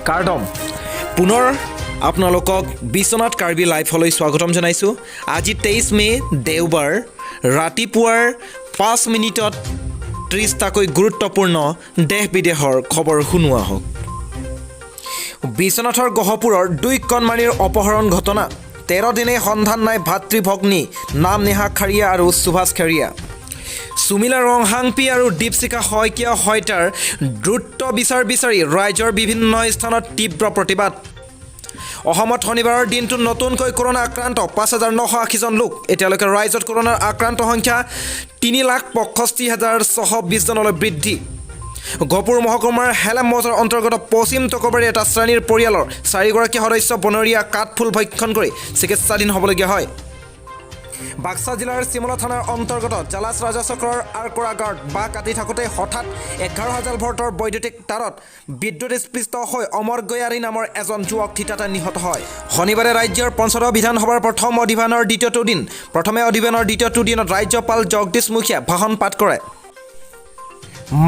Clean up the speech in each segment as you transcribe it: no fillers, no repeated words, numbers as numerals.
কাৰ্ডম পুনৰ আপোনালোকক বিশ্বনাথ কাৰ্বি লাইভলৈ স্বাগতম জনাইছোঁ। আজি 23 মে দেওবাৰ ৰাতিপুৱাৰ 5 মিনিটত 30টাকৈ গুৰুত্বপূৰ্ণ দেশ বিদেশৰ খবৰ শুনোৱা হওক। বিশ্বনাথৰ গহপুৰৰ 2 কণমানিৰ অপহৰণ ঘটনা। 13 দিনে সন্ধান নাই ভাতৃ ভগ্নী নামনেহা খাৰিয়া আৰু সুভাষ খাৰিয়া। সুমিলা ৰংহাংপি আৰু দীপশিখা শইকীয়া হত্যাৰ দ্ৰুত বিচাৰ বিচাৰি ৰাজ্যৰ বিভিন্ন স্থানত তীব্ৰ প্ৰতিবাদ। অসমত শনিবাৰৰ দিনটোত নতুনকৈ কৰোনা আক্ৰান্ত 5,980 জন লোক। এতিয়ালৈকে ৰাজ্যত কৰোনাৰ আক্ৰান্ত সংখ্যা 3,65,620 জনলৈ বৃদ্ধি। গহপুৰ মহকুমাৰ হেলেম মৌজাৰ অন্তৰ্গত পশ্চিম টকবাৰীৰ এটা শ্ৰেণীৰ পৰিয়ালৰ 4গৰাকী সদস্য বনৰীয়া কাঠফুল ভক্ষণ কৰি চিকিৎসাধীন হ'বলগীয়া হয়। বাক্সা জিলাৰ চিমলা থানাৰ অন্তৰ্গত জালাছ ৰাজচক্ৰৰ আৰকৰা গাঁৱত বাঁহ কাটি থাকোঁতে হঠাৎ 11,000 ভল্টৰ বৈদ্যুতিক তাঁৰত বিদ্যুৎস্পৃষ্ট হৈ অমৰ গয়াৰী নামৰ এজন যুৱক থিতাতে নিহত হয়। শনিবাৰে ৰাজ্যৰ পঞ্চদশ বিধানসভাৰ প্ৰথম অধিৱেশনৰ দ্বিতীয়টো দিন। প্ৰথমে অধিৱেশনৰ দ্বিতীয়টো দিনত ৰাজ্যপাল জগদীশ মুখীয়ে ভাষণ পাঠ কৰে।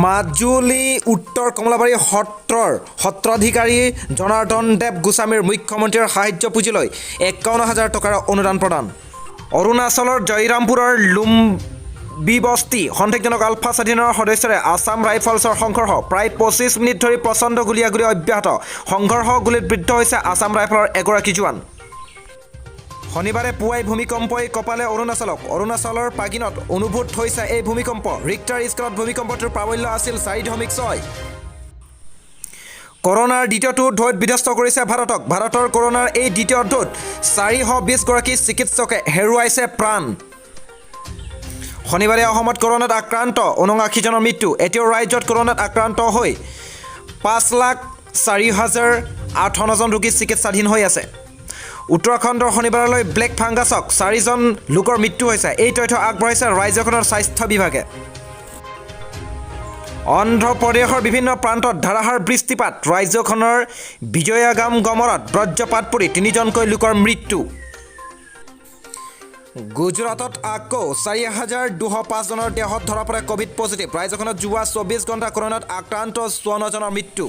মাজুলী উত্তৰ কমলাবাৰী সত্ৰৰ সত্ৰাধিকাৰী জনাৰ্দন দেৱ গোস্বামীৰ মুখ্যমন্ত্ৰীৰ সাহায্য পুঁজিলৈ 51,000 টকাৰ অনুদান প্ৰদান। অৰুণাচলৰ জয়ৰামপুৰৰ লুম্বিবস্তি সন্দেহজনক আলফা স্বাধীনৰ সদস্যৰে আছাম ৰাইফলছৰ সংঘৰ্ষ। প্ৰায় 25 মিনিট ধৰি প্ৰচণ্ড গুলীয়াগুলী অব্যাহত। সংঘৰ্ষ গুলীত বৃদ্ধ হৈছে আছাম ৰাইফলৰ এগৰাকী জোৱান। শনিবাৰে পুৱাই ভূমিকম্পই কঁপালে অৰুণাচলক। অৰুণাচলৰ পাগিনত অনুভূত হৈছে এই ভূমিকম্প। ৰিক্টাৰ স্কেলত ভূমিকম্পটোৰ প্ৰাবল্য আছিল 4.6। কৰোনাৰ দ্বিতীয়টো ঢৌত বিধ্বস্ত কৰিছে ভাৰতক। ভাৰতৰ কৰোনাৰ এই দ্বিতীয় ঢৌত 420গৰাকী চিকিৎসকে হেৰুৱাইছে প্ৰাণ। শনিবাৰে অসমত কৰোনাত আক্ৰান্ত 79 জনৰ মৃত্যু। এতিয়াও ৰাজ্যত কৰোনাত আক্ৰান্ত হৈ 5,04,058 জন ৰোগী চিকিৎসাধীন হৈ আছে। উত্তৰাখণ্ডৰ শনিবাৰলৈ ব্লেক ফাংগাছক 4 জন লোকৰ মৃত্যু হৈছে। এই তথ্য আগবঢ়াইছে ৰাজ্যখনৰ স্বাস্থ্য বিভাগে। অন্ধ্ৰপ্ৰদেশৰ বিভিন্ন প্ৰান্তত ধাৰাসাৰ বৃষ্টিপাত। ৰাজ্যখনৰ বিজয়াগাম গমৰত বজ্ৰপাত পৰি 3জনকৈ লোকৰ মৃত্যু। গুজৰাটত আকৌ 4,205 জনৰ দেহত ধৰা পৰে ক'ভিড পজিটিভ। ৰাজ্যখনত যোৱা 24 ঘণ্টা কৰোনাত আক্ৰান্ত 54 জনৰ মৃত্যু।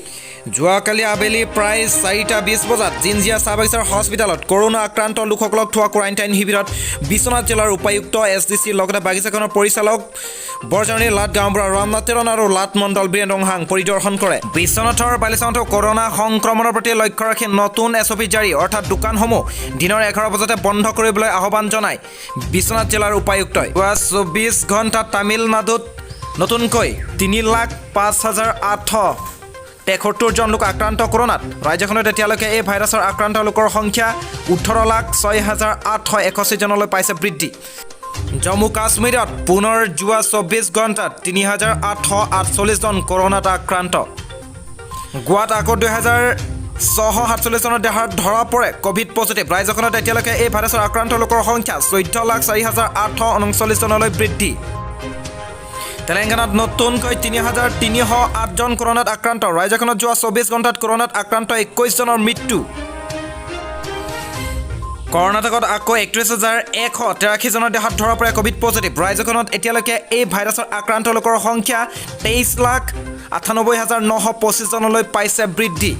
যোৱাকালি আবেলি প্ৰায় 4:20 বজাত জিঞ্জিয়া চাহ বাগিচাৰ হস্পিটেলত কৰোনা আক্ৰান্ত লোকসকলক থোৱা কোৱাৰেণ্টাইন শিবিৰত বিশ্বনাথ জিলাৰ উপায়ুক্ত SDC লগতে বাগিচাখনৰ পৰিচালক বৰজানী লাট গাঁওবুঢ়া ৰামনাথ তেৰণ আৰু লাট মণ্ডল বীৰেন ৰংহাং পৰিদৰ্শন কৰে। বিশ্বনাথৰ বালিচাউণ্টত কৰোনা সংক্ৰমণৰ প্ৰতি লক্ষ্য ৰাখি নতুন SOP জাৰি, অৰ্থাৎ দোকানসমূহ দিনৰ 11 বজাতে বন্ধ কৰিবলৈ আহ্বান জনায় বিশ্বনাথ জিলাৰ উপায়ুক্তই। যোৱা 24 ঘণ্টাত তামিলনাডুত নতুনকৈ 3,05,873 জন লোক আক্ৰান্ত কৰোনাত। ৰাজ্যখনত এতিয়ালৈকে এই ভাইৰাছৰ আক্ৰান্ত লোকৰ সংখ্যা 18,06,861 জনলৈ পাইছে বৃদ্ধি। জম্মু কাশ্মীৰত পুনৰ যোৱা 24 ঘণ্টাত 3,848 জন কৰোনাত আক্ৰান্ত। গোৱাত আকৌ 2,647 জনৰ দেহত ধৰা পৰে ক'ভিড পজিটিভ। ৰাজ্যখনত এতিয়ালৈকে এই ভাইৰাছৰ আক্ৰান্ত লোকৰ সংখ্যা 14,04,839 জনলৈ বৃদ্ধি। তেলেংগানাত নতুনকৈ 3,308 জন কৰোনাত আক্ৰান্ত। ৰাজ্যখনত যোৱা 24 ঘণ্টাত কৰোনাত আক্ৰান্ত 21 জনৰ মৃত্যু। কৰ্ণাটকত আকৌ 31,183 জনৰ দেহত ধৰা পৰে ক'ভিড পজিটিভ। ৰাজ্যখনত এতিয়ালৈকে এই ভাইৰাছৰ আক্ৰান্ত লোকৰ সংখ্যা 23,98,925 জনলৈ পাইছে বৃদ্ধি।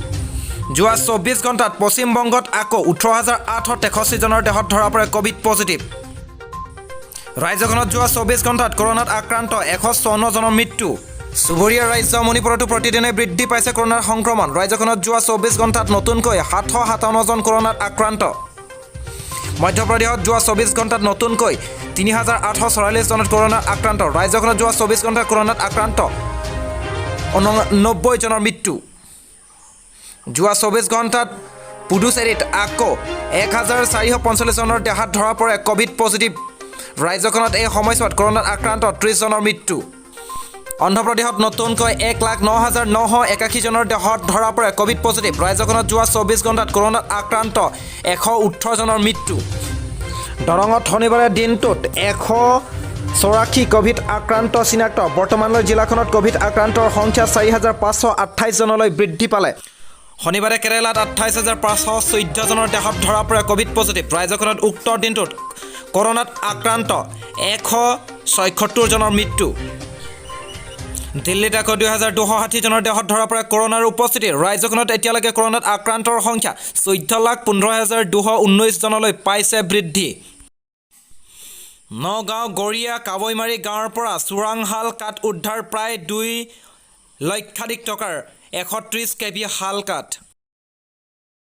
যোৱা 24 ঘণ্টাত পশ্চিমবংগত আকৌ 18,863 জনৰ দেহত ধৰা পৰে ক'ভিড পজিটিভ। ৰাজ্যখনত যোৱা 24 ঘণ্টাত কৰোনাত আক্ৰান্ত 154 জনৰ মৃত্যু। চুবুৰীয়া ৰাজ্য মণিপুৰতো প্ৰতিদিনে বৃদ্ধি পাইছে কৰোনাৰ সংক্ৰমণ। ৰাজ্যখনত যোৱা 24 ঘণ্টাত নতুনকৈ 757 জন কৰোনাত আক্ৰান্ত। মধ্যপ্ৰদেশত যোৱা 24 ঘণ্টাত নতুনকৈ 3,844 জনত কৰোনাত আক্ৰান্ত। ৰাজ্যখনত যোৱা 24 ঘণ্টাত কৰোনাত আক্ৰান্ত 89 জনৰ মৃত্যু। যোৱা 24 ঘণ্টাত পুডুচেৰীত আকৌ 1,445 জনৰ দেহত ধৰা পৰে ক'ভিড পজিটিভ। ৰাজ্যখনত এই সময়ছোৱাত কৰোনাত আক্ৰান্ত 30 জনৰ মৃত্যু। অন্ধ্ৰপ্ৰদেশত নতুনকৈ 1,09,981 জনৰ দেহত ধৰা পৰে ক'ভিড পজিটিভ। ৰাজ্যখনত যোৱা 24 ঘণ্টাত কৰোনাত আক্ৰান্ত 118 জনৰ মৃত্যু। দৰঙত শনিবাৰে দিনটোত 184 ক'ভিড আক্ৰান্ত চিনাক্ত। বৰ্তমানলৈ জিলাখনত ক'ভিড আক্ৰান্তৰ সংখ্যা 4,528 জনলৈ বৃদ্ধি পালে। শনিবাৰে কেৰালাত 28,514 জনৰ দেহত ধৰা পৰে ক'ভিড পজিটিভ। ৰাজ্যখনত উক্ত দিনটোত কৰোনাত আক্ৰান্ত 176 জনৰ মৃত্যু। দিল্লীত আকৌ 2260 জনৰ দেহত ধৰা পৰা কৰোনাৰ উপস্থিতি ৰাজ্যখনত এতিয়ালৈকে কৰোনাত আক্ৰান্তৰ সংখ্যা 14,15,219 জনলৈ পাইছে বৃদ্ধি নগাঁও গড়িয়া কাবৈমাৰী গাঁৱৰ পৰা চোৰাংশাল কাঠ উদ্ধাৰ প্ৰায় 2 লক্ষাধিক টকাৰ 130 কেবি শাল কাঠ